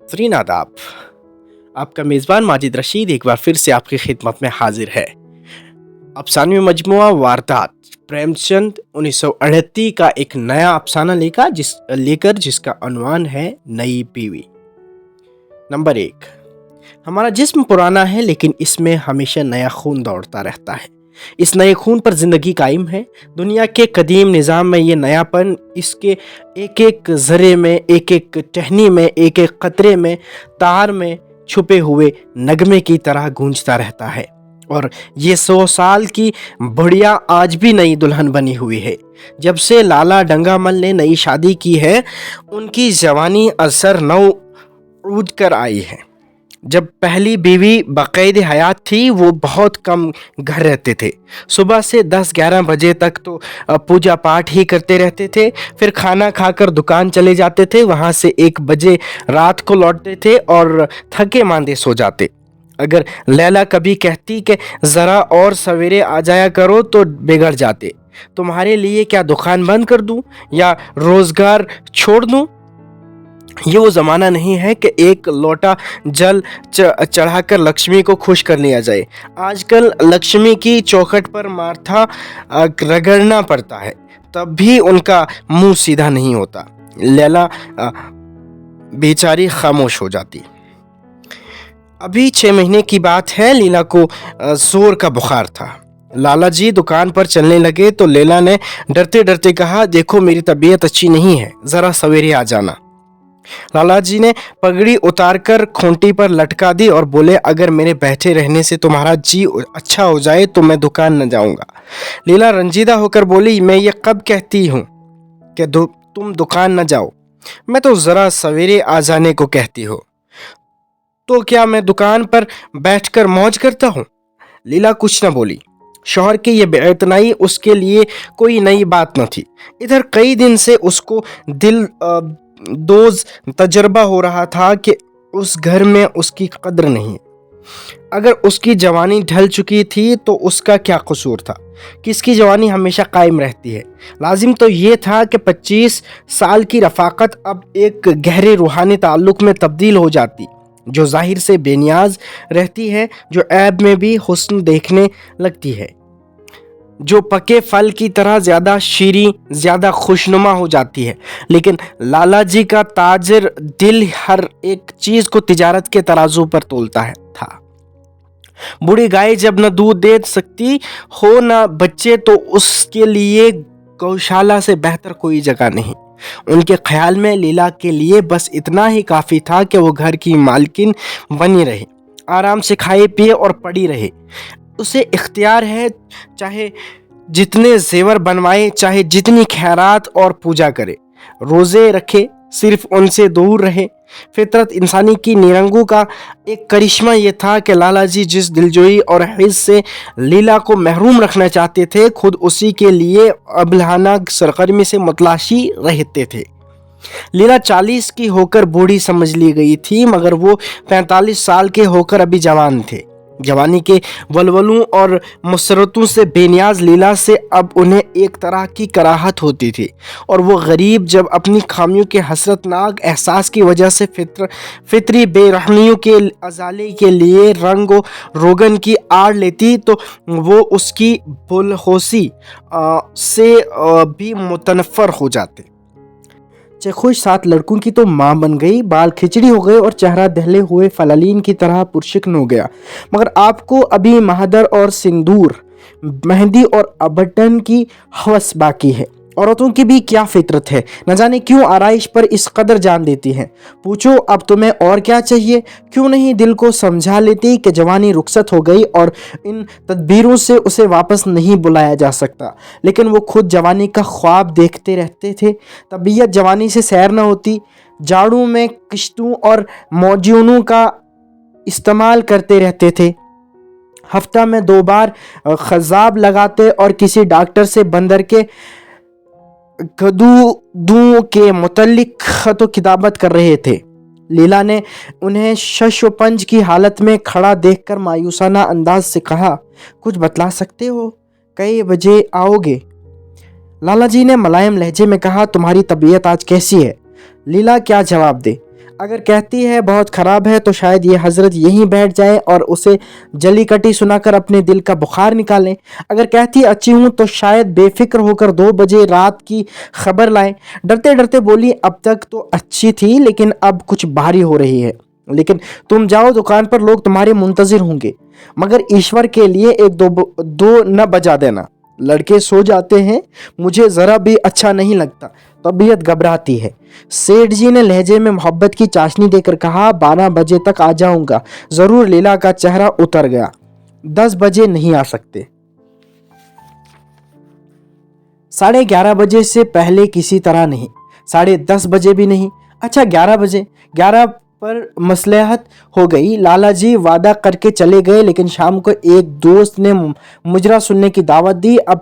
नाज़रीन आदाब। आपका मेज़बान माजिद रशीद एक बार फिर से आपकी खिदमत में हाजिर है। अफ़सानवी मजमुआ वारदात प्रेमचंद 1938 का एक नया अफ़साना लेकर जिसका अनवान है नई बीवी। नंबर 1। हमारा जिस्म पुराना है लेकिन इसमें हमेशा नया खून दौड़ता रहता है। इस नए खून पर ज़िंदगी कायम है। दुनिया के कदीम निज़ाम में ये नयापन इसके एक एक ज़रे में, एक एक टहनी में, एक एक क़तरे में, तार में छुपे हुए नगमे की तरह गूंजता रहता है। और ये 100 साल की बुढ़िया आज भी नई दुल्हन बनी हुई है। जब से लाला डंगामल ने नई शादी की है, उनकी जवानी असर नौ उड़ कर आई है। जब पहली बीवी बाक़ायदे हयात थी, वो बहुत कम घर रहते थे। सुबह से 10-11 बजे तक तो पूजा पाठ ही करते रहते थे। फिर खाना खाकर दुकान चले जाते थे। वहाँ से 1 बजे रात को लौटते थे और थके मांदे सो जाते। अगर लैला कभी कहती कि ज़रा और सवेरे आ जाया करो तो बिगड़ जाते। तुम्हारे लिए क्या दुकान बंद कर दूँ या रोज़गार छोड़ दूँ? ये वो ज़माना नहीं है कि एक लोटा जल चढ़ाकर लक्ष्मी को खुश कर लिया जाए। आजकल लक्ष्मी की चौखट पर माथा रगड़ना पड़ता है, तब भी उनका मुंह सीधा नहीं होता। लैला बेचारी खामोश हो जाती। अभी 6 महीने की बात है। लीला को जोर का बुखार था। लाला जी दुकान पर चलने लगे तो लैला ने डरते डरते कहा, देखो मेरी तबीयत अच्छी नहीं है, ज़रा सवेरे आ जाना। लाला जी ने पगड़ी उतारकर खूंटी पर लटका दी और बोले, अगर मेरे बैठे रहने से तुम्हारा जी अच्छा हो जाए तो मैं दुकान न जाऊंगा। लीला रंजीदा होकर बोली, मैं ये कब कहती हूँ कि तुम दुकान न जाओ? मैं तो ज़रा सवेरे आ जाने को कहती हो। तो क्या मैं दुकान पर बैठकर मौज करता हूँ? लीला कुछ न बोली। शौहर की ये बेइतनाई उसके लिए कोई नई बात न थी। इधर कई दिन से उसको दिल दोज तजर्बा हो रहा था कि उस घर में उसकी कद्र नहीं। अगर उसकी जवानी ढल चुकी थी तो उसका क्या कसूर था? किसकी जवानी हमेशा कायम रहती है? लाजिम तो ये था कि 25 साल की रफ़ाकत अब एक गहरे रूहानी ताल्लुक़ में तब्दील हो जाती, जो ज़ाहिर से बेनियाज रहती है, जो ऐब में भी हुस्न देखने लगती है, जो पके फल की तरह ज़्यादा शीरीं, ज़्यादा खुशनुमा हो जाती है। लेकिन लाला जी का ताजर दिल हर एक चीज़ को तिजारत के तराजू पर तोलता था। बूढ़ी गाय जब न दूध दे सकती हो न बच्चे, तो उसके लिए गौशाला से बेहतर कोई जगह नहीं। उनके ख्याल में लीला के लिए बस इतना ही काफ़ी था कि वो घर की मालकिन बनी रहे, आराम से खाए पिए और पड़ी रहे। उसे इख्तियार है, चाहे जितने जेवर बनवाए, चाहे जितनी खैरात और पूजा करे, रोज़े रखे, सिर्फ उनसे दूर रहे। फितरत इंसानी की निरंगू का एक करिश्मा ये था कि लाला जी जिस दिलजोई और हिस्स से लीला को महरूम रखना चाहते थे, खुद उसी के लिए अबलहाना सरगर्मी से मुतलाशी रहते थे। लीला 40 की होकर बूढ़ी समझ ली गई थी, मगर वो 45 साल के होकर अभी जवान थे। जवानी के वलवलों और मुसरतों से बेनियाज लीला से अब उन्हें एक तरह की कराहत होती थी, और वो गरीब जब अपनी खामियों के हसरतनाक एहसास की वजह से फितरी बेरहमियों के अजाले के लिए रंग व रोगन की आड़ लेती, तो वो उसकी बुलहोसी से भी मुतनफ़र हो जाते। खुश 7 लड़कों की तो माँ बन गई, बाल खिचड़ी हो गए और चेहरा दहले हुए फलालीन की तरह पुरशिकन हो गया। मगर आपको अभी महदर और सिंदूर, मेहंदी और अबटन की हवस बाकी है। औरतों की भी क्या फितरत है, न जाने क्यों आराइश पर इस कदर जान देती हैं। पूछो अब तुम्हें और क्या चाहिए? क्यों नहीं दिल को समझा लेती कि जवानी रुखसत हो गई और इन तदबीरों से उसे वापस नहीं बुलाया जा सकता। लेकिन वो खुद जवानी का ख्वाब देखते रहते थे। तबीयत जवानी से सैर न होती। झाड़ू में किश्तों और मौजूनों का इस्तेमाल करते रहते थे। हफ्ता में 2 बार खजाब लगाते और किसी डॉक्टर से बंदर के गदूदों के मुतल्लिक खतो किताबत कर रहे थे। लीला ने उन्हें शशोपंज की हालत में खड़ा देखकर मायूसाना अंदाज से कहा, कुछ बतला सकते हो? कई बजे आओगे? लाला जी ने मुलायम लहजे में कहा, तुम्हारी तबीयत आज कैसी है? लीला क्या जवाब दे? اگر کہتی ہے بہت خراب ہے تو شاید یہ حضرت یہیں بیٹھ جائیں اور اسے جلی کٹی سنا کر اپنے دل کا بخار نکالیں۔ اگر کہتی اچھی ہوں تو شاید بے فکر ہو کر 2 بجے رات کی خبر لائیں۔ ڈرتے ڈرتے بولی اب تک تو اچھی تھی لیکن اب کچھ بھاری ہو رہی ہے۔ لیکن تم جاؤ دکان پر، لوگ تمہارے منتظر ہوں گے، مگر ایشور کے لیے 1-2 نہ بجا دینا۔ لڑکے سو جاتے ہیں، مجھے ذرا بھی اچھا نہیں لگتا، طبیعت گھبراتی ہے۔ سیٹھ جی نے لہجے میں محبت کی چاشنی دے کر کہا 12 بجے تک آ جاؤں گا ضرور۔ لیلا کا چہرہ اتر گیا۔ 10 بجے نہیں آ سکتے؟ 11:30 بجے سے پہلے کسی طرح نہیں، 10:30 بجے بھی نہیں۔ اچھا 11 بجے۔ 11 پر مصلحت ہو گئی۔ لالا جی وعدہ کر کے چلے گئے، لیکن شام کو ایک دوست نے مجرا سننے کی دعوت دی۔ اب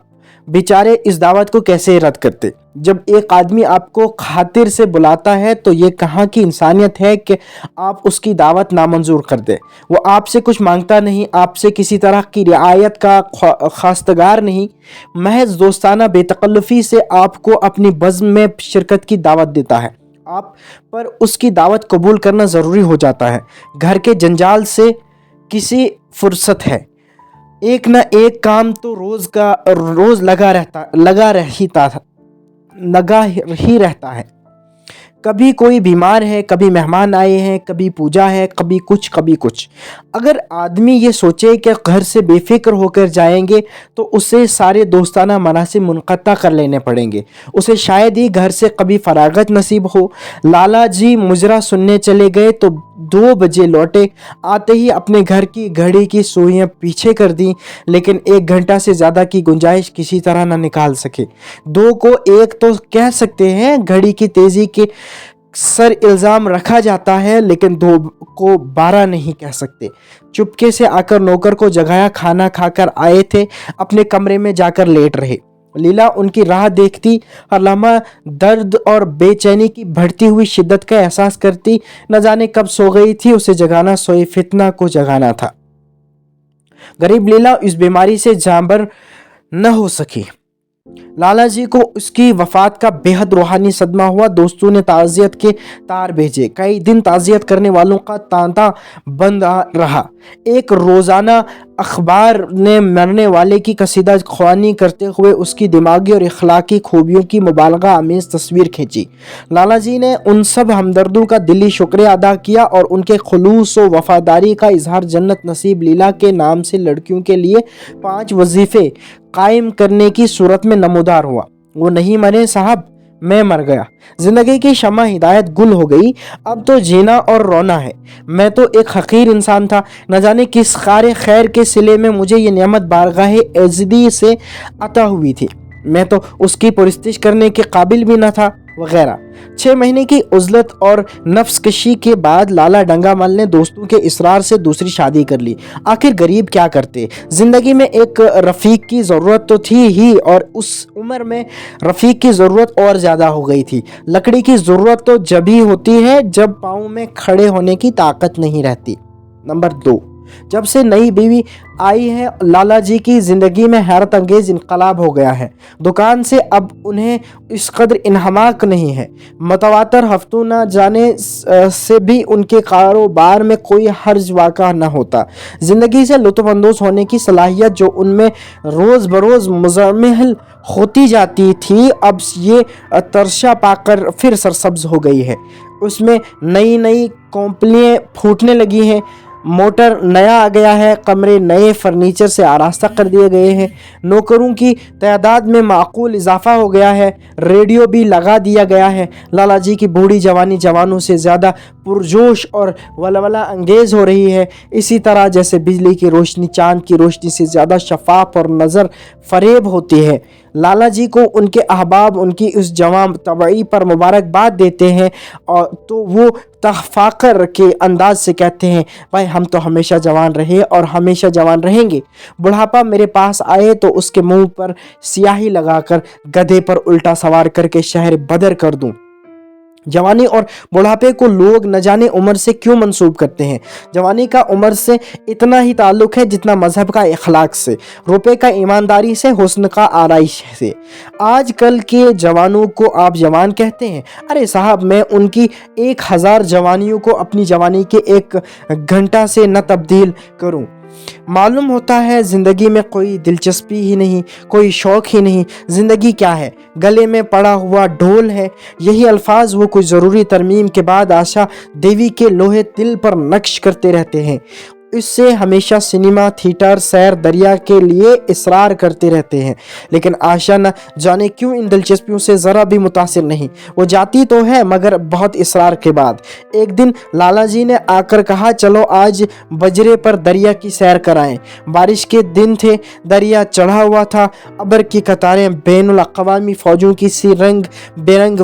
بیچارے اس دعوت کو کیسے رد کرتے؟ جب ایک آدمی آپ کو خاطر سے بلاتا ہے تو یہ کہاں کی انسانیت ہے کہ آپ اس کی دعوت نامنظور کر دیں؟ وہ آپ سے کچھ مانگتا نہیں، آپ سے کسی طرح کی رعایت کا خواستگار نہیں، محض دوستانہ بے تکلفی سے آپ کو اپنی بزم میں شرکت کی دعوت دیتا ہے۔ آپ پر اس کی دعوت قبول کرنا ضروری ہو جاتا ہے۔ گھر کے جنجال سے کسی فرصت ہے، ایک نہ ایک کام تو روز لگا ہی رہتا ہے۔ کبھی کوئی بیمار ہے، کبھی مہمان آئے ہیں، کبھی پوجا ہے، کبھی کچھ۔ اگر آدمی یہ سوچے کہ گھر سے بے فکر ہو کر جائیں گے تو اسے سارے دوستانہ مناسب منقطع کر لینے پڑیں گے، اسے شاید ہی گھر سے کبھی فراغت نصیب ہو۔ لالا جی مجرا سننے چلے گئے تو 2 بجے لوٹے۔ آتے ہی اپنے گھر کی گھڑی کی سوئیاں پیچھے کر دیں، لیکن 1 گھنٹہ سے زیادہ کی گنجائش کسی طرح نہ نکال سکے۔ 2 کو 1 تو کہہ سکتے ہیں، گھڑی کی تیزی کے سر الزام رکھا جاتا ہے، لیکن 2 کو 12 نہیں کہہ سکتے۔ چپکے سے آ کر نوکر کو جگایا، کھانا کھا کر آئے تھے، اپنے کمرے میں جا کر لیٹ رہے۔ لیلا ان کی راہ دیکھتی، ہر لمحہ درد اور بے چینی کی بڑھتی ہوئی شدت کا احساس کرتی۔ نہ جانے کب سو گئی تھی، اسے جگانا سوئے فتنہ کو جگانا تھا۔ غریب لیلا اس بیماری سے جانبر نہ ہو سکی۔ لالا جی کو اس کی وفات کا بے حد روحانی صدمہ ہوا۔ دوستوں نے تعزیت کے تار بھیجے، کئی دن تعزیت کرنے والوں کا تانتا بند رہا۔ ایک روزانہ اخبار نے مرنے والے کی قصیدہ خوانی کرتے ہوئے اس کی دماغی اور اخلاقی خوبیوں کی مبالغہ آمیز تصویر کھینچی۔ لالا جی نے ان سب ہمدردوں کا دلی شکریہ ادا کیا اور ان کے خلوص و وفاداری کا اظہار جنت نصیب لیلا کے نام سے لڑکیوں کے لیے 5 وظیفے قائم کرنے کی صورت میں نمودار ہوا۔ وہ نہیں مرے صاحب، میں مر گیا۔ زندگی کی شمع ہدایت گل ہو گئی، اب تو جینا اور رونا ہے۔ میں تو ایک حقیر انسان تھا، نہ جانے کس خار خیر کے صلے میں مجھے یہ نعمت بارگاہ ایزدی سے عطا ہوئی تھی، میں تو اس کی پرستش کرنے کے قابل بھی نہ تھا، وغیرہ۔ 6 مہینے کی عزلت اور نفس کشی کے بعد لالا ڈنگا مل نے دوستوں کے اصرار سے دوسری شادی کر لی۔ آخر غریب کیا کرتے؟ زندگی میں ایک رفیق کی ضرورت تو تھی ہی، اور اس عمر میں رفیق کی ضرورت اور زیادہ ہو گئی تھی۔ لکڑی کی ضرورت تو جب ہی ہوتی ہے جب پاؤں میں کھڑے ہونے کی طاقت نہیں رہتی۔ نمبر 2، جب سے نئی بیوی آئی ہے لالا جی کی زندگی میں حیرت انگیز انقلاب ہو گیا ہے۔ دکان سے اب انہیں اس قدر انہماک نہیں ہے۔ متواتر ہفتوں نہ جانے سے بھی ان کے کاروبار میں کوئی حرج واقع نہ ہوتا۔ زندگی سے لطف اندوز ہونے کی صلاحیت جو ان میں روز بروز مزمحل ہوتی جاتی تھی، اب یہ ترشا پا کر پھر سرسبز ہو گئی ہے۔ اس میں نئی کونپلیاں پھوٹنے لگی ہیں، موٹر نیا آ گیا ہے، کمرے نئے فرنیچر سے آراستہ کر دیے گئے ہیں، نوکروں کی تعداد میں معقول اضافہ ہو گیا ہے، ریڈیو بھی لگا دیا گیا ہے۔ لالا جی کی بوڑھی جوانی جوانوں سے زیادہ پرجوش اور ولولہ انگیز ہو رہی ہے، اسی طرح جیسے بجلی کی روشنی چاند کی روشنی سے زیادہ شفاف اور نظر فریب ہوتی ہے۔ لالا جی کو ان کے احباب ان کی اس جوان طبعی پر مبارکباد دیتے ہیں تو وہ فخر کے انداز سے کہتے ہیں، بھائی ہم تو ہمیشہ جوان رہے اور ہمیشہ جوان رہیں گے۔ بڑھاپا میرے پاس آئے تو اس کے منہ پر سیاہی لگا کر گدھے پر الٹا سوار کر کے شہر بدر کر دوں۔ जवानी और बुढ़ापे को लोग न जाने उम्र से क्यों मंसूब करते हैं। जवानी का उम्र से इतना ही ताल्लुक़ है जितना मज़हब का इखलाक से, रुपए का ईमानदारी से, हुस्न का आराइश से। आजकल के जवानों को आप जवान कहते हैं? अरे साहब, मैं उनकी 1000 जवानियों को अपनी जवानी के 1 घंटा से न तब्दील करूं। मालूम होता है ज़िंदगी में कोई दिलचस्पी ही नहीं, कोई शौक़ ही नहीं। ज़िंदगी क्या है? गले में पड़ा हुआ ढोल है। यही अल्फाज वो कोई ज़रूरी तरमीम के बाद आशा देवी के लोहे दिल पर नक्श करते रहते हैं। इससे हमेशा सिनेमा, थिएटर, सैर, दरिया के लिए इसरार करते रहते हैं। लेकिन आशा न जाने क्यों इन दिलचस्पियों से ज़रा भी मुतासिर नहीं। वो जाती तो है मगर बहुत इसरार के बाद। एक दिन लाला जी ने आकर कहा, चलो आज बजरे पर दरिया की सैर कराएं। बारिश के दिन थे, दरिया चढ़ा हुआ था। अबर की कतारें बैनुल अक़वामी फ़ौजों की सी रंग बेरंग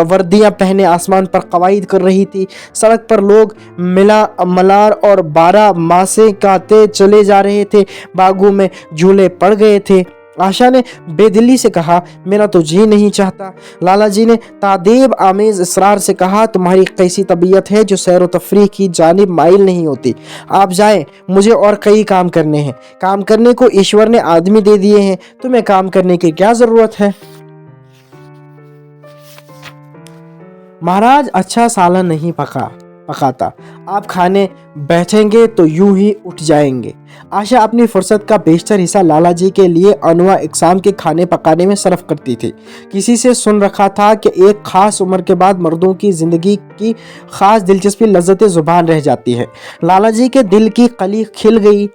वर्दियाँ पहने आसमान पर कवायद कर रही थी। सड़क पर लोग मिला मलार और 12 मासे गाते चले जा रहे थे। बागों में झूले पड़ गए थे। आशा ने बेदिली से कहा, मेरा तो जी नहीं चाहता। लाला जी ने तादेब आमेज इसरार से कहा, तुम्हारी कैसी तबीयत है जो सैर व तफरीह की जानिब माइल नहीं होती। आप जाएं, मुझे और कई काम करने हैं। काम करने को ईश्वर ने आदमी दे दिए हैं, तुम्हें काम करने की क्या ज़रूरत है। महाराज, अच्छा सालन नहीं पकाता। आप खाने बैठेंगे तो यूं ही उठ जाएंगे। आशा अपनी फुर्सत का बेशतर हिस्सा लाला जी के लिए अनवा इकसाम के खाने पकाने में सर्फ करती थी। किसी से सुन रखा था कि एक खास उम्र के बाद मर्दों की ज़िंदगी की खास दिलचस्पी लज्जत ज़ुबान रह जाती है। लाला जी के दिल की कली खिल गई।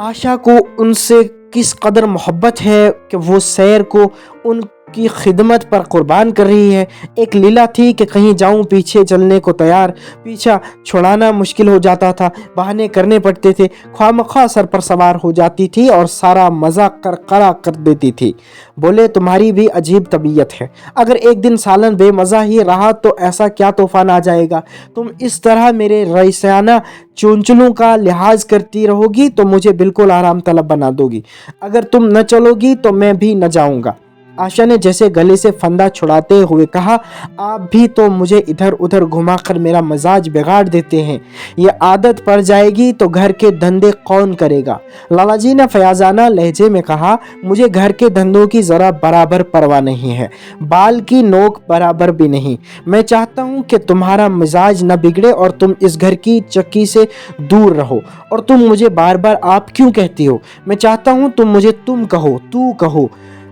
आशा को उनसे किस कदर मोहब्बत है कि वो सैर को उनकी खिदमत पर कुर्बान कर रही है। एक लीला थी कि कहीं जाऊं पीछे चलने को तैयार, पीछा छुड़ाना मुश्किल हो जाता था, बहाने करने पड़ते थे। ख्वामख्वाह सर पर सवार हो जाती थी और सारा मज़ा करकरा कर देती थी। बोले, तुम्हारी भी अजीब तबीयत है। अगर एक दिन सालन बेमज़ा ही रहा तो ऐसा क्या तूफ़ान आ जाएगा। तुम इस तरह मेरे रईसाना चुंचलों का लिहाज करती रहोगी तो मुझे बिल्कुल आराम तलब बना दोगी। अगर तुम न चलोगी तो मैं भी न जाऊंगा। आशा ने जैसे गले से फंदा छुड़ाते हुए कहा, आप भी तो मुझे इधर उधर घुमाकर मेरा मजाज बिगाड़ देते हैं। ये आदत पड़ जाएगी तो घर के धंधे कौन करेगा। लाला जी ने फयाजाना लहजे में कहा, मुझे घर के धंधों की ज़रा बराबर परवाह नहीं है, बाल की नोक बराबर भी नहीं। मैं चाहता हूँ कि तुम्हारा मिजाज न बिगड़े और तुम इस घर की चक्की से दूर रहो। और तुम मुझे बार बार आप क्यों कहती हो। मैं चाहता हूँ तुम मुझे तुम कहो, तू कहो,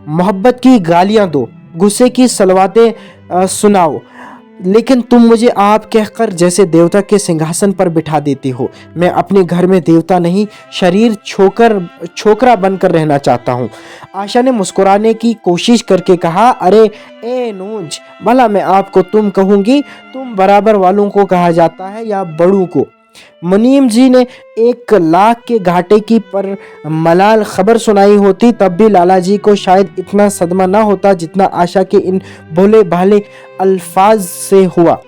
मोहब्बत की गालियां दो, गुस्से की सलवातें सुनाओ, लेकिन तुम मुझे आप कहकर जैसे देवता के सिंहासन पर बिठा देती हो। मैं अपने घर में देवता नहीं, शरीर छोकरा बनकर रहना चाहता हूँ। आशा ने मुस्कुराने की कोशिश करके कहा, अरे ए नूंज, भला मैं आपको तुम कहूँगी। तुम बराबर वालों को कहा जाता है या बड़ों को। मुनीम जी ने 1 लाख के घाटे की पर मलाल खबर सुनाई होती तब भी लाला जी को शायद इतना सदमा ना होता जितना आशा के इन भोले भाले अल्फाज से हुआ।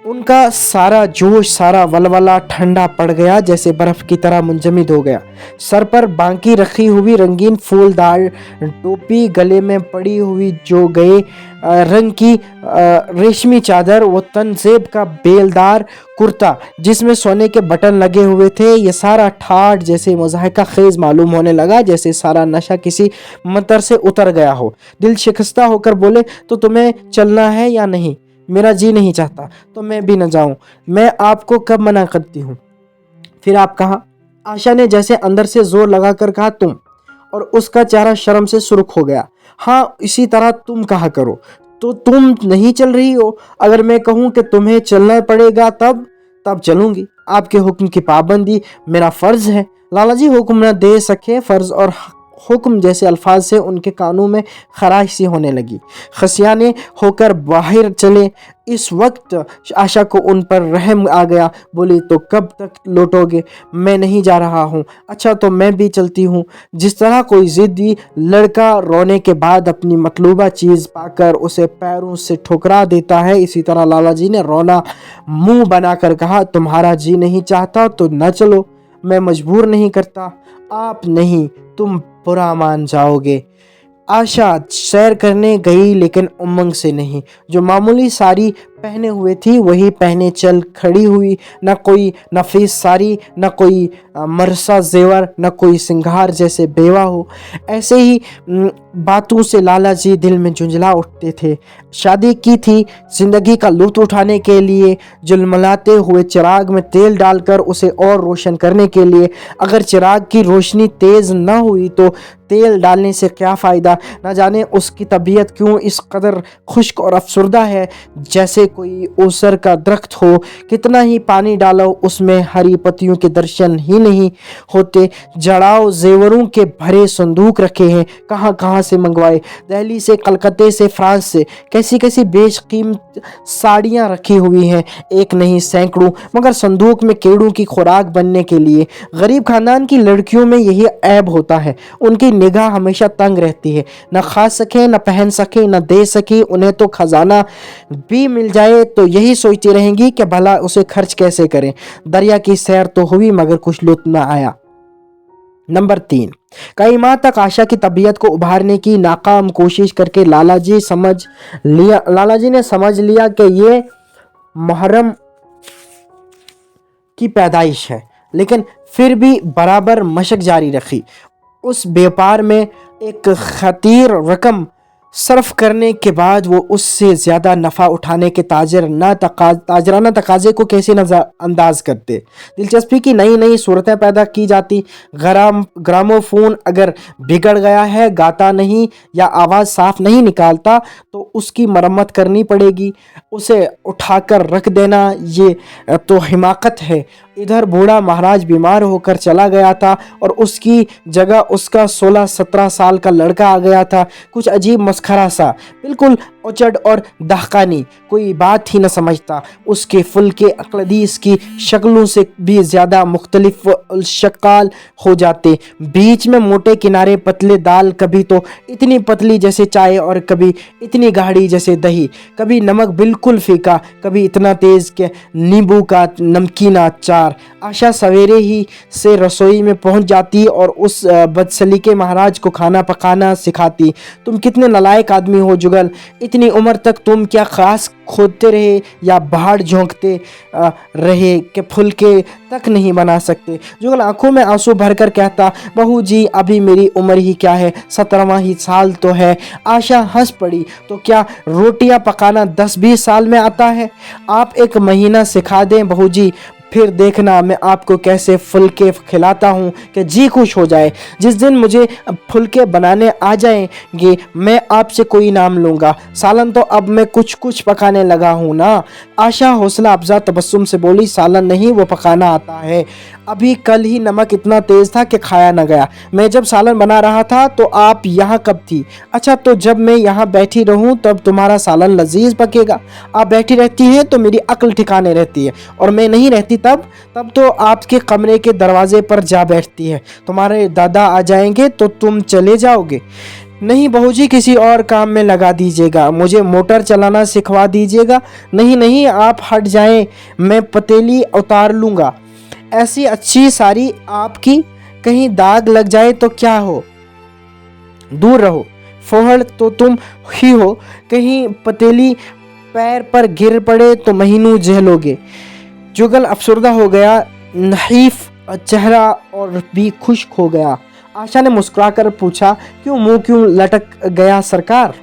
उनका सारा जोश, सारा वलवला ठंडा पड़ गया, जैसे बर्फ की तरह मुंजमद हो गया। सर पर बांकी रखी हुई रंगीन फूलदार टोपी, गले में पड़ी हुई जो गए रंग की रेशमी चादर, वो तनसेब का बेलदार कुर्ता जिसमें सोने के बटन लगे हुए थे, ये सारा ठाठ जैसे मुज़ाहिका खेज मालूम होने लगा, जैसे सारा नशा किसी मंतर से उतर गया हो। दिल शिकस्ता होकर बोले, तो तुम्हें चलना है या नहीं। मेरा जी नहीं चाहता तो मैं भी न जाऊं। मैं आपको कब मना करती हूँ। फिर आप कहा। आशा ने जैसे अंदर से जोर लगाकर कहा, तुम। और उसका चेहरा शर्म से सुर्ख हो गया। हाँ, इसी तरह तुम कहा करो। तो तुम नहीं चल रही हो। अगर मैं कहूँ कि तुम्हें चलना पड़ेगा तब चलूंगी। आपके हुक्म की पाबंदी मेरा फर्ज है। लाला जी हुक्म न दे सके। फर्ज और हुक्म जैसे अल्फाज से उनके कानों में खराश सी होने लगी। खसियाने होकर बाहर चले। इस वक्त आशा को उन पर रहम आ गया। बोली, तो कब तक लौटोगे। मैं नहीं जा रहा हूँ। अच्छा, तो मैं भी चलती हूँ। जिस तरह कोई ज़िद्दी लड़का रोने के बाद अपनी मतलूबा चीज़ पाकर उसे पैरों से ठुकरा देता है, इसी तरह लाला जी ने रोना मुंह बनाकर कहा, तुम्हारा जी नहीं चाहता तो न चलो। मैं मजबूर नहीं करता। आप नहीं, तुम बुरा मान जाओगे। आशा सैर करने गई लेकिन उमंग से नहीं। जो मामूली साड़ी पहने हुए थी वही पहने चल खड़ी हुई। न कोई नफीस साड़ी, न कोई मरसा जेवर, न कोई सिंगार जैसे बेवा हो। ऐसे ही बातों से लाला जी दिल में झुंझला उठते थे। शादी की थी जिंदगी का लुत्फ उठाने के लिए, झुलमलाते हुए चिराग में तेल डालकर उसे और रोशन करने के लिए। अगर चिराग की रोशनी तेज न हुई तो तेल डालने से क्या फ़ायदा। न जाने उसकी तबीयत क्यों इस कदर खुश्क और अफसरदा है, जैसे कोई ओसर का दरख्त हो। कितना ही पानी डालो उसमें हरी पत्तियों के दर्शन ही नहीं होते। जड़ाओ जेवरों के भरे संदूक रखे हैं, कहाँ कहाँ से मंगवाए। दिल्ली से, कलकत्ते से, फ्रांस से कैसी कैसी बेशकीमत साड़ियाँ रखी हुई हैं, एक नहीं सैकड़ों, मगर संदूक में कीड़ों की खुराक बनने के लिए। गरीब खानदान की लड़कियों में यही ऐब होता है, उनकी निगाह हमेशा तंग रहती है। न खा सके, न पहन सके, न दे सके। उन्हें तो खजाना भी मिल जाए तो यही सोचती रहेंगी कि भला उसे खर्च कैसे करें। दरिया की सैर तो हुई मगर कुछ लुत्फ न आया। नंबर 3, कई माह तक आशा की तबीयत को उभारने की नाकाम कोशिश करके लाला जी ने समझ लिया कि ये मुहर्रम की पैदाइश है, लेकिन फिर भी बराबर मशक जारी रखी। उस व्यापार में एक खतीर रकम सर्फ करने के बाद वो उससे ज़्यादा नफ़ा उठाने के ताजराना तकाजे को कैसे नज़रअंदाज करते। दिलचस्पी की नई नई सूरतें पैदा की जाती। ग्रामोफोन अगर बिगड़ गया है, गाता नहीं या आवाज़ साफ नहीं निकालता तो उसकी मरम्मत करनी पड़ेगी। उसे उठाकर रख देना ये तो हिमाकत है। इधर बूढ़ा महाराज बीमार होकर चला गया था और उसकी जगह उसका 16-17 साल का लड़का आ गया था। कुछ अजीब मस्खरा सा, बिल्कुल उचड़ और दहकानी, कोई बात ही न समझता। उसके फुल्के अकलदीस की शक्लों से भी ज़्यादा मुख्तलिफ शक्ल हो जाते। बीच में मोटे किनारे पतले दाल, कभी तो इतनी पतली जैसे चाय और कभी इतनी गाढ़ी जैसे दही। कभी नमक बिल्कुल फीका, कभी इतना तेज़ कि नींबू का नमकीना अचार। आशा सवेरे ही से रसोई में पहुंच जाती और उस बदसलीके महाराज को खाना पकाना सिखाती। तुम कितने नालायक आदमी हो जुगल, इतनी उम्र तक तुम क्या खास खोदते रहे या बाहर झोंकते रहे कि फुलके तक नहीं बना सकते। जुगल आंखों में आंसू भरकर कहता, बहू जी अभी मेरी उम्र ही क्या है, 17वां ही साल तो है। आशा हंस पड़ी, तो क्या रोटियां पकाना 10-20 साल में आता है? आप एक महीना सिखा दें बहू जी, फिर देखना मैं आपको कैसे फुलके खिलाता हूँ कि जी खुश हो जाए। जिस दिन मुझे फुलके बनाने आ जाएंगे मैं आपसे कोई नाम लूँगा। सालन तो अब मैं कुछ कुछ पकाने लगा हूँ ना। आशा हौसला अफजा तबस्सुम से बोली, सालन नहीं वो पकाना आता है। अभी कल ही नमक इतना तेज़ था कि खाया न गया। मैं जब सालन बना रहा था तो आप यहाँ कब थी? अच्छा तो जब मैं यहाँ बैठी रहूँ तब तुम्हारा सालन लजीज पकेगा। आप बैठी रहती हैं तो मेरी अक्ल ठिकाने रहती है, और मैं नहीं रहती तब तो आपके कमरे के दरवाजे पर जा बैठती है। तुम्हारे दादा आ जाएंगे तो तुम चले जाओगे? नहीं बहू जी, किसी और काम में लगा दीजिएगा, मुझे मोटर चलाना सिखवा दीजिएगा। नहीं नहीं आप हट जाएं, मैं पतीली उतार लूँगा। ऐसी अच्छी सारी आपकी, कहीं दाग लग जाए तो क्या हो? दूर रहो, फोहड़ तो तुम ही हो, कहीं पतीली पैर पर गिर पड़े तो महीनों झेलोगे। जुगल अफसरदा हो गया, नहीफ चेहरा और भी खुश्क हो गया। आशा ने मुस्कुराकर पूछा, क्यों मुंह क्यों लटक गया सरकार?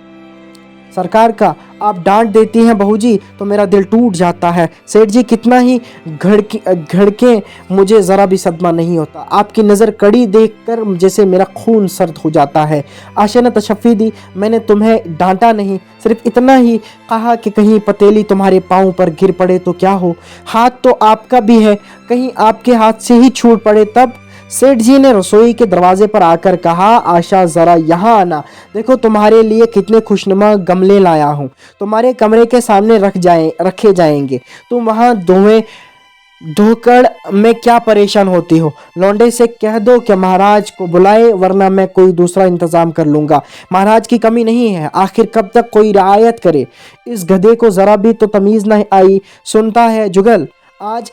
सरकार का आप डांट देती हैं बहू जी तो मेरा दिल टूट जाता है। सेठ जी कितना ही घड़के मुझे ज़रा भी सदमा नहीं होता। आपकी नज़र कड़ी देखकर जैसे मेरा खून सर्द हो जाता है। आशा ने तशफ़ी दी, मैंने तुम्हें डांटा नहीं, सिर्फ इतना ही कहा कि कहीं पतीली तुम्हारे पाँव पर गिर पड़े तो क्या हो। हाथ तो आपका भी है, कहीं आपके हाथ से ही छूट पड़े तब। सेठ जी ने रसोई के दरवाजे पर आकर कहा, आशा ज़रा यहाँ आना, देखो तुम्हारे लिए कितने खुशनुमा गमले लाया हूँ, तुम्हारे कमरे के सामने रखे जाएंगे। तुम वहाँ धोकर में क्या परेशान होती हो? लौंडे से कह दो कि महाराज को बुलाए, वरना मैं कोई दूसरा इंतज़ाम कर लूँगा। महाराज की कमी नहीं है, आखिर कब तक कोई रियायत करे? इस गधे को ज़रा भी तो तमीज़ नहीं आई। सुनता है जुगल, आज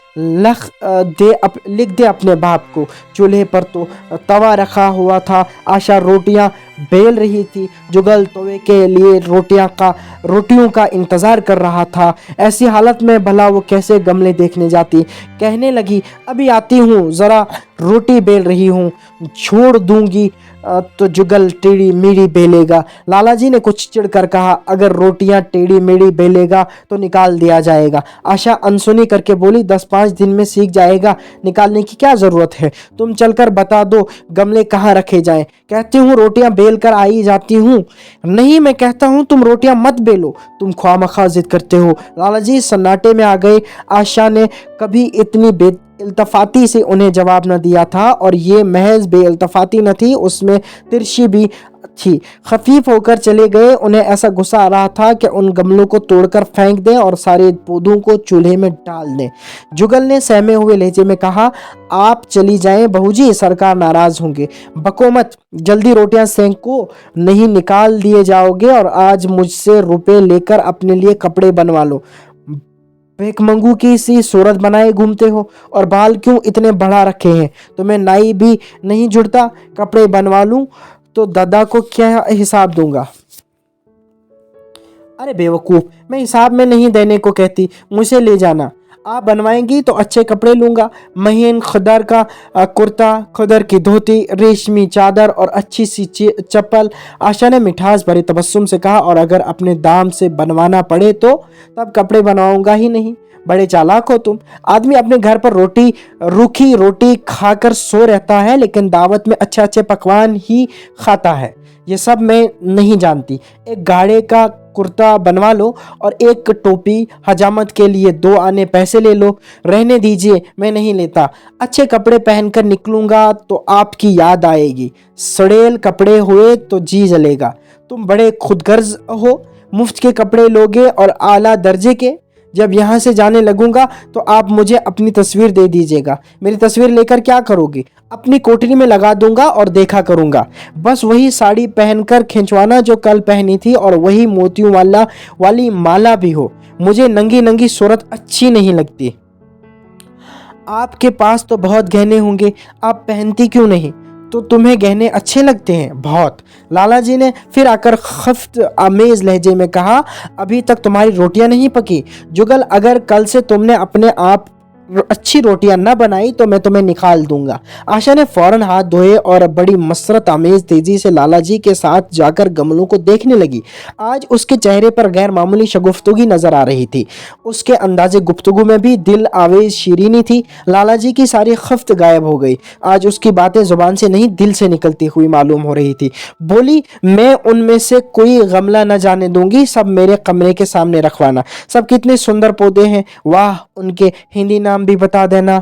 लिख दे अपने बाप को। चूल्हे पर तो तवा रखा हुआ था। आशा रोटियां बेल रही थी। जुगल तवे के लिए रोटियों का इंतज़ार कर रहा था। ऐसी हालत में भला वो कैसे गमले देखने जाती। कहने लगी, अभी आती हूँ, ज़रा रोटी बेल रही हूँ, छोड़ दूंगी तो जुगल टेढ़ी मेढ़ी बेलेगा। लाला जी ने कुछ चिढ़कर कहा, अगर रोटियां टेढ़ी मेढ़ी बेलेगा तो निकाल दिया जाएगा। आशा अनसुनी करके बोली, 10-5 दिन में सीख जाएगा, निकालने की क्या ज़रूरत है, तुम चलकर बता दो गमले कहाँ रखे जाएं। कहती हूँ रोटियां बेल कर आई जाती हूँ। नहीं, मैं कहता हूँ तुम रोटियां मत बेलो, तुम ख्वामखा जिद करते हो। लाला जी सन्नाटे में आ गए। आशा ने कभी इतनी इल्तफाती से उन्हें जवाब न दिया था, और ये महज बेइल्तफाती न थी, उसमें तिरछी भी थी। खफीफ होकर चले गए। उन्हें ऐसा गुस्सा आ रहा था कि उन गमलों को तोड़कर फेंक दें और सारे पौधों को चूल्हे में डाल दें। जुगल ने सहमे हुए लहजे में कहा, आप चली जाएं बहूजी, सरकार नाराज होंगे। बको मत, जल्दी रोटियां सेंको, नहीं निकाल दिए जाओगे, और आज मुझसे रुपए लेकर अपने लिए कपड़े बनवा लो। भिखमंगू की सी सूरत बनाए घूमते हो, और बाल क्यों इतने बढ़ा रखे हैं, तुम्हें नाई भी नहीं जुड़ता। कपड़े बनवा लूं तो दादा को क्या हिसाब दूंगा। अरे बेवकूफ़, मैं हिसाब में नहीं देने को कहती, मुझे ले जाना। आप बनवाएंगी तो अच्छे कपड़े लूँगा, महीन खदर का कुर्ता, खदर की धोती, रेशमी चादर और अच्छी सी चप्पल। आशा ने मिठास भरे तबस्सुम से कहा, और अगर अपने दाम से बनवाना पड़े तो तब कपड़े बनवाऊंगा ही नहीं। बड़े चालाक हो तुम। आदमी अपने घर पर रूखी रोटी खाकर सो रहता है, लेकिन दावत में अच्छे अच्छे पकवान ही खाता है। ये सब मैं नहीं जानती। एक गाढ़े का कुर्ता बनवा लो और एक टोपी, हजामत के लिए 2 आने पैसे ले लो। रहने दीजिए, मैं नहीं लेता। अच्छे कपड़े पहनकर निकलूंगा तो आपकी याद आएगी, सड़ेल कपड़े हुए तो जी जलेगा। तुम बड़े खुदगर्ज हो, मुफ्त के कपड़े लोगे और आला दर्जे के। जब यहाँ से जाने लगूंगा तो आप मुझे अपनी तस्वीर दे दीजिएगा। मेरी तस्वीर लेकर क्या करोगी? अपनी कोठरी में लगा दूंगा और देखा करूंगा। बस वही साड़ी पहनकर खिंचवाना जो कल पहनी थी, और वही मोतियों वाली माला भी हो। मुझे नंगी नंगी सूरत अच्छी नहीं लगती। आपके पास तो बहुत गहने होंगे, आप पहनती क्यों नहीं? तो तुम्हें गहने अच्छे लगते हैं? बहुत। लाला जी ने फिर आकर खफ्त आमेज लहजे में कहा, अभी तक तुम्हारी रोटियां नहीं पकी। जुगल, अगर कल से तुमने अपने आप अच्छी रोटियां न बनाई तो मैं तुम्हें निकाल दूंगा। आशा ने फौरन हाथ धोए और बड़ी मसरत आमेज तेजी से लाला जी के साथ जाकर गमलों को देखने लगी। आज उसके चेहरे पर गैर मामूली शगुफ्तगी नजर आ रही थी। उसके अंदाजे गुफ्तगू में भी दिल आवेज शीरीनी थी। लाला जी की सारी खफ्त गायब हो गई। आज उसकी बातें जुबान से नहीं, दिल से निकलती हुई मालूम हो रही थी। बोली, मैं उनमें से कोई गमला न जाने दूंगी, सब मेरे कमरे के सामने रखवाना। सब कितने सुंदर पौधे हैं, वाह, उनके हिंदी नाम भी बता देना।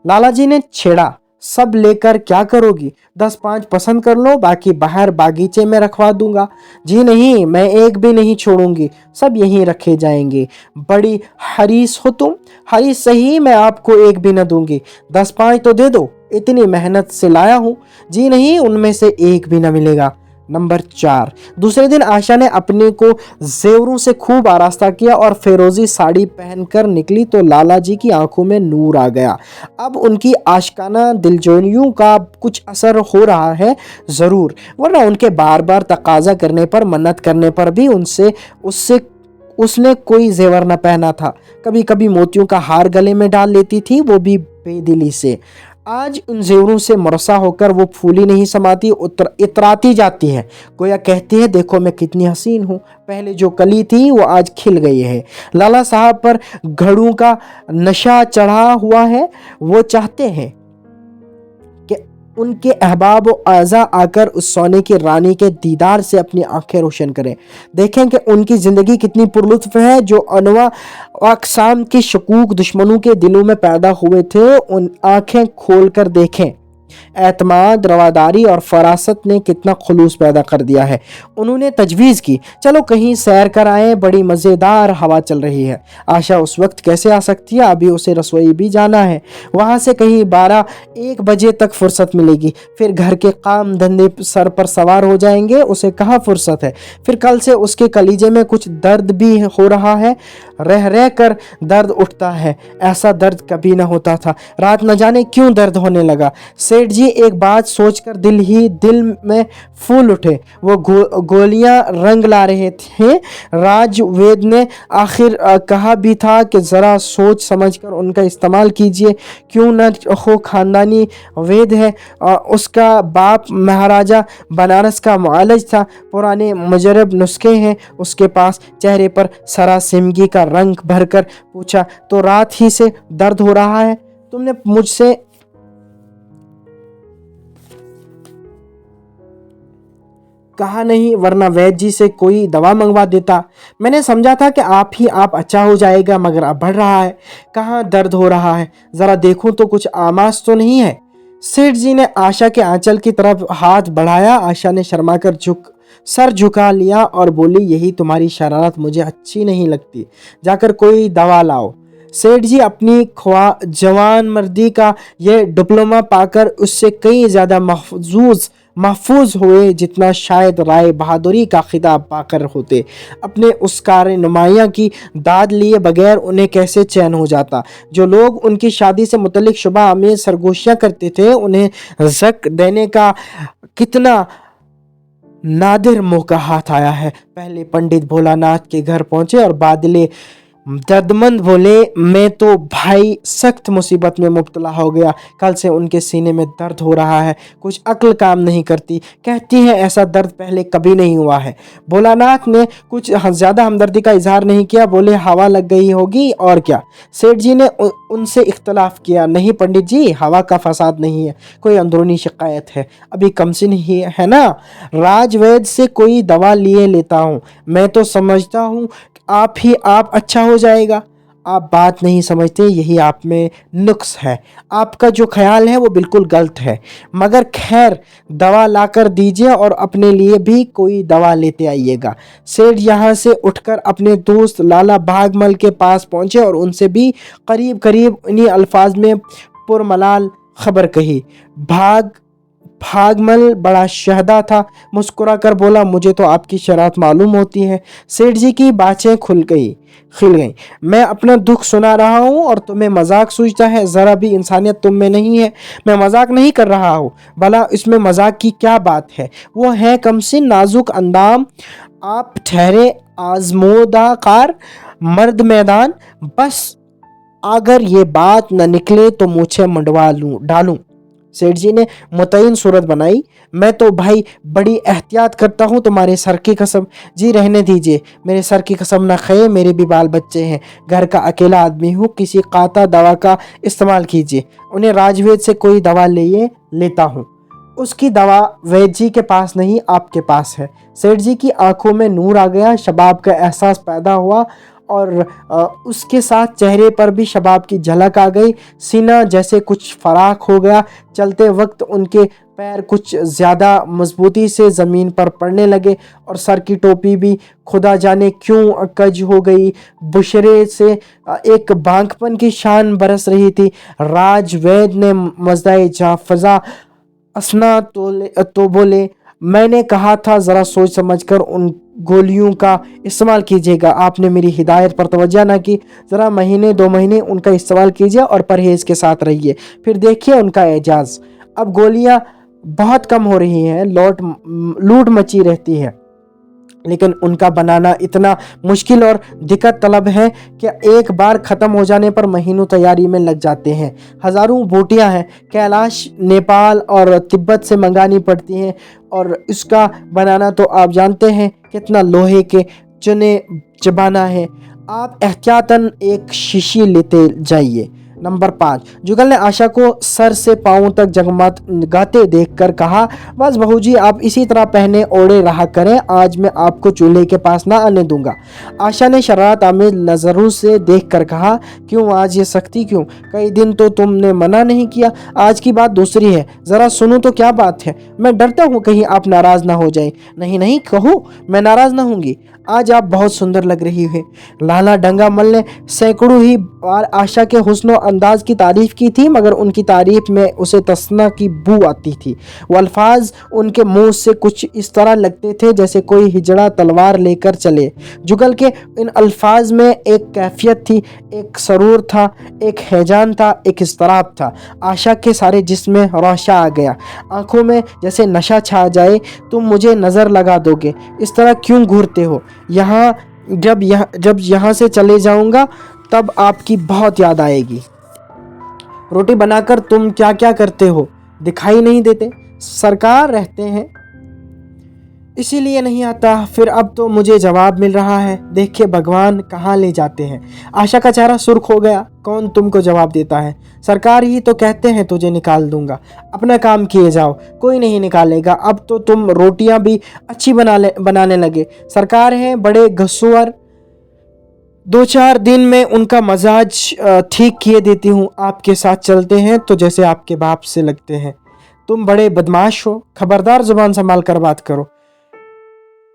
लाला जी ने छेड़ा, सब लेकर क्या करोगी? 10-5 पसंद कर लो, बाकी बाहर बागीचे में रखवा दूंगा। जी नहीं, मैं एक भी नहीं छोड़ूंगी, सब यहीं रखे जाएंगे। बड़ी हरीस हो तुम। हरीस सही, मैं आपको एक भी न दूंगी। 10-5 तो दे दो, इतनी मेहनत से लाया हूं। जी नहीं, उनमें से एक भी न मिलेगा। नंबर 4। दूसरे दिन आशा ने अपने को जेवरों से खूब आरास्ता किया और फिरोजी साड़ी पहनकर निकली तो लाला जी की आंखों में नूर आ गया। अब उनकी आशिकाना दिलजोइयों का कुछ असर हो रहा है ज़रूर, वरना उनके बार बार तकाजा करने पर, मन्नत करने पर भी उसने कोई जेवर न पहना था। कभी कभी मोतियों का हार गले में डाल लेती थी, वो भी बेदिली से। आज उन जेवरों से मरसा होकर वो फूली नहीं समाती, इतराती जाती है। गोया कहती है, देखो मैं कितनी हसीन हूँ। पहले जो कली थी वो आज खिल गई है। लाला साहब पर घड़ों का नशा चढ़ा हुआ है। वो चाहते हैं कि उनके अहबाब व आज़ा आकर उस सोने की रानी के दीदार से अपनी आंखें रोशन करें, देखें कि उनकी ज़िंदगी कितनी पुरलुत्फ है। जो अनवा अक़साम के शकूक दुश्मनों के दिलों में पैदा हुए थे, उन आंखें खोल कर देखें। एतमाद, रवादारी और फरासत ने कितना खुलूस पैदा कर दिया है। उन्होंने तजवीज़ की, चलो कहीं सैर कर आए, बड़ी मज़ेदार हवा चल रही है। आशा उस वक्त कैसे आ सकती है, अभी उसे रसोई भी जाना है। वहाँ से कहीं 12-1 बजे तक फुर्सत मिलेगी, फिर घर के काम धंधे सर पर सवार हो जाएंगे, उसे कहाँ फुर्सत है। फिर कल से उसके कलीजे में कुछ दर्द भी हो रहा है। रह रह कर दर्द उठता है, ऐसा दर्द कभी न होता था। रात न जाने क्यों दर्द होने लगा। सेठ जी एक बात सोचकर दिल ही दिल में फूल उठे। वो गोलियां रंग ला रहे थे। राजवेद ने आखिर कहा भी था कि ज़रा सोच समझकर उनका इस्तेमाल कीजिए, क्यों न हो खानदानी वेद है। उसका बाप महाराजा बनारस का मुआलिज था, पुराने मुजरब नुस्खे हैं उसके पास। चेहरे पर सरासिमगी का रंग भरकर पूछा, तो रात ही से दर्द हो रहा है? तुमने मुझसे कहा नहीं, वरना वैद्य जी से कोई दवा मंगवा देता। मैंने समझा था कि आप अच्छा हो जाएगा, मगर अब बढ़ रहा है। कहाँ दर्द हो रहा है? ज़रा देखूं तो कुछ आमाश तो नहीं है। सेठ जी ने आशा के आंचल की तरफ हाथ बढ़ाया। आशा ने शर्मा कर सर झुका लिया और बोली, यही तुम्हारी शरारत मुझे अच्छी नहीं लगती, जाकर कोई दवा लाओ। सेठ जी अपनी जवान मर्दी का ये डिप्लोमा पाकर उससे कई ज़्यादा महफूज हुए जितना शायद राय बहादुरी का खिताब पाकर होते। अपने उस कार नुमाइयाँ की दाद लिए बगैर उन्हें कैसे चैन हो जाता। जो लोग उनकी शादी से मुतल्लिक शुबा में सरगोशियाँ करते थे, उन्हें ज़क देने का कितना नादिर मौका हाथ आया है। पहले पंडित भोलानाथ के घर पहुंचे और बादले दर्दमंद बोले, मैं तो भाई सख्त मुसीबत में मुब्तला हो गया। कल से उनके सीने में दर्द हो रहा है, कुछ अक्ल काम नहीं करती। कहती हैं ऐसा दर्द पहले कभी नहीं हुआ है। भोलानाथ ने कुछ ज़्यादा हमदर्दी का इजहार नहीं किया, बोले हवा लग गई होगी और क्या। सेठ जी ने उनसे इख्तलाफ किया, नहीं पंडित जी, हवा का फसाद नहीं है, कोई अंदरूनी शिकायत है, अभी कमसिन ही है ना। राजवैद्य से कोई दवा लिए लेता हूँ। मैं तो समझता हूँ आप अच्छा हो जाएगा। आप बात नहीं समझते, यही आप में नुक्स है। आपका जो ख्याल है वो बिल्कुल गलत है। मगर खैर, दवा लाकर दीजिए और अपने लिए भी कोई दवा लेते आइएगा। सेठ यहाँ से उठकर अपने दोस्त लाला भागमल के पास पहुँचे और उनसे भी करीब करीब इन्हीं अल्फाज में पुरमलाल खबर कही। भागमल बड़ा शहदा था, मुस्कुरा कर बोला, मुझे तो आपकी शरारत मालूम होती है। सेठ जी की बातें खिल गई। मैं अपना दुख सुना रहा हूँ और तुम्हें मजाक सूझता है। ज़रा भी इंसानियत तुम में नहीं है। मैं मजाक नहीं कर रहा हूँ, भला इसमें मजाक की क्या बात है। वो है कमसिन नाजुक अंदाम, आप ठहरे आजमोदा कार मर्द मैदान। बस अगर ये बात न निकले तो मुझे मंडवा डालूं। सेठ जी ने मुतय्यन सूरत बनाई, मैं तो भाई बड़ी एहतियात करता हूँ, तुम्हारे सर की कसम। जी रहने दीजिए, मेरे सर की कसम न खाए, मेरे भी बाल बच्चे हैं, घर का अकेला आदमी हूँ, किसी काता दवा का इस्तेमाल कीजिए। उन्हें राजवेद से कोई दवा लेता हूँ। उसकी दवा वैद्य जी के पास नहीं, आपके पास है। सेठ जी की आंखों में नूर आ गया, शबाब का एहसास पैदा हुआ और उसके साथ चेहरे पर भी शबाब की झलक आ गई। सीना जैसे कुछ फराख हो गया। चलते वक्त उनके पैर कुछ ज़्यादा मजबूती से ज़मीन पर पड़ने लगे और सर की टोपी भी खुदा जाने क्यों कज हो गई। बुशरे से एक बांकपन की शान बरस रही थी। राजवैद ने मज़दाए जाफज़ा असना तो बोले, मैंने कहा था ज़रा सोच समझकर उन गोलियों का इस्तेमाल कीजिएगा। आपने मेरी हिदायत पर तवज्जो ना की। ज़रा महीने 2 महीने उनका इस्तेमाल कीजिए और परहेज़ के साथ रहिए, फिर देखिए उनका एजाज़। अब गोलियां बहुत कम हो रही हैं, लूट मची रहती है, लेकिन उनका बनाना इतना मुश्किल और दिक्कत तलब है कि एक बार ख़त्म हो जाने पर महीनों तैयारी में लग जाते हैं। हज़ारों बोटियां हैं, कैलाश, नेपाल और तिब्बत से मंगानी पड़ती हैं और इसका बनाना तो आप जानते हैं कितना लोहे के चुने चबाना है। आप एहतियातन एक शीशी लेते जाइए। नंबर 5। जुगल ने आशा को सर से पांव तक जगमगाते देखकर कहा, बस बहू जी आप इसी तरह पहने ओढ़े रहा करें, आज मैं आपको चूल्हे के पास ना आने दूंगा। आशा ने शरारत आमेज नजरों से देखकर कहा, क्यों आज ये सख्ती क्यों? कई दिन तो तुमने मना नहीं किया, आज की बात दूसरी है। जरा सुनो तो क्या बात है? मैं डरता हूँ कहीं आप नाराज ना हो जाए। नहीं नहीं कहो, मैं नाराज ना होंगी। आज आप बहुत सुंदर लग रही हैं। लाला डंगामल ने सैकड़ों ही बार आशा के हुस्न अंदाज की तारीफ की थी, मगर उनकी तारीफ में उसे तसना की बू आती थी। वो अल्फाज उनके मुंह से कुछ इस तरह लगते थे जैसे कोई हिजड़ा तलवार लेकर चले। जुगल के इन अल्फाज में एक कैफियत थी, एक सरूर था, एक हैजान था, एक इस्तराब था। आशा के सारे जिस्म में रोशा आ गया, आंखों में जैसे नशा छा जाए। तुम मुझे नज़र लगा दोगे, इस तरह क्यों घूरते हो? जब यहाँ से चले जाऊंगा तब आपकी बहुत याद आएगी। रोटी बनाकर तुम क्या क्या करते हो? दिखाई नहीं देते, सरकार रहते हैं इसीलिए नहीं आता। फिर अब तो मुझे जवाब मिल रहा है, देखिए भगवान कहाँ ले जाते हैं। आशा का चेहरा सुर्ख हो गया। कौन तुमको जवाब देता है? सरकार ही तो कहते हैं तुझे निकाल दूंगा। अपना काम किए जाओ, कोई नहीं निकालेगा। अब तो तुम रोटियां भी अच्छी बनाने लगे। सरकार है बड़े घसुअर, 2-4 दिन में उनका मजाज ठीक किए देती हूँ। आपके साथ चलते हैं तो जैसे आपके बाप से लगते हैं। तुम बड़े बदमाश हो, खबरदार जुबान संभाल कर बात करो।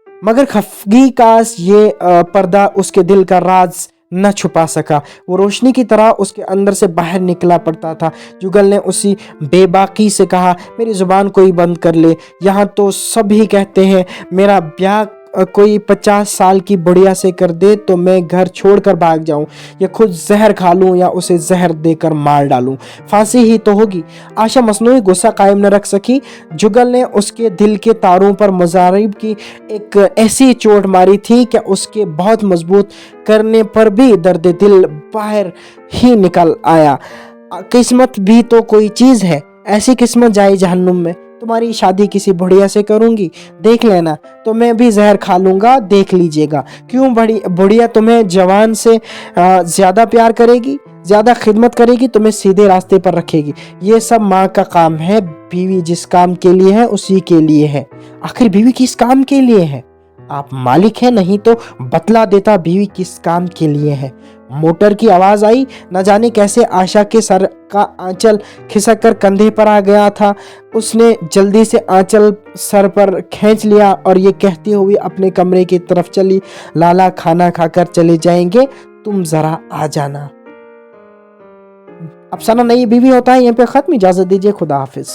मगर खफगी काश ये पर्दा उसके दिल का राज न छुपा सका। वो रोशनी की तरह उसके अंदर से बाहर निकला पड़ता था। जुगल ने उसी बेबाकी से कहा, मेरी जुबान कोई बंद कर ले। यहाँ तो सभी कहते हैं मेरा ब्याह कोई 50 साल की बुढ़िया से कर दे तो मैं घर छोड़कर भाग जाऊं, या खुद जहर खा लूं, या उसे जहर देकर मार डालूं। फांसी ही तो होगी। आशा मसनूई गुस्सा कायम न रख सकी। जुगल ने उसके दिल के तारों पर मुजारिब की एक ऐसी चोट मारी थी कि उसके बहुत मजबूत करने पर भी दर्द दिल बाहर ही निकल आया। किस्मत भी तो कोई चीज़ है, ऐसी किस्मत जाए जहन्नुम में। तुम्हारी शादी किसी बुढ़िया से करूंगी, देख लेना। तो मैं भी जहर खा लूंगा, देख लीजिएगा। क्यों बुढ़िया तुम्हें जवान से ज़्यादा प्यार करेगी, ज़्यादा खिदमत करेगी, तुम्हें सीधे रास्ते पर रखेगी। ये सब माँ का काम है। बीवी जिस काम के लिए है उसी के लिए है। आखिर बीवी किस काम के लिए है? आप मालिक हैं, नहीं तो बतला देता बीवी किस काम के लिए है। मोटर की आवाज आई। न जाने कैसे आशा के सर का आंचल खिसक कर कंधे पर आ गया था। उसने जल्दी से आंचल सर पर खींच लिया और ये कहती हुई अपने कमरे की तरफ चली, लाला खाना खाकर चले जाएंगे, तुम जरा आ जाना। अफसाना नई बीवी होता है यहीं पे खत्म। इजाजत दीजिए, खुदा हाफिज।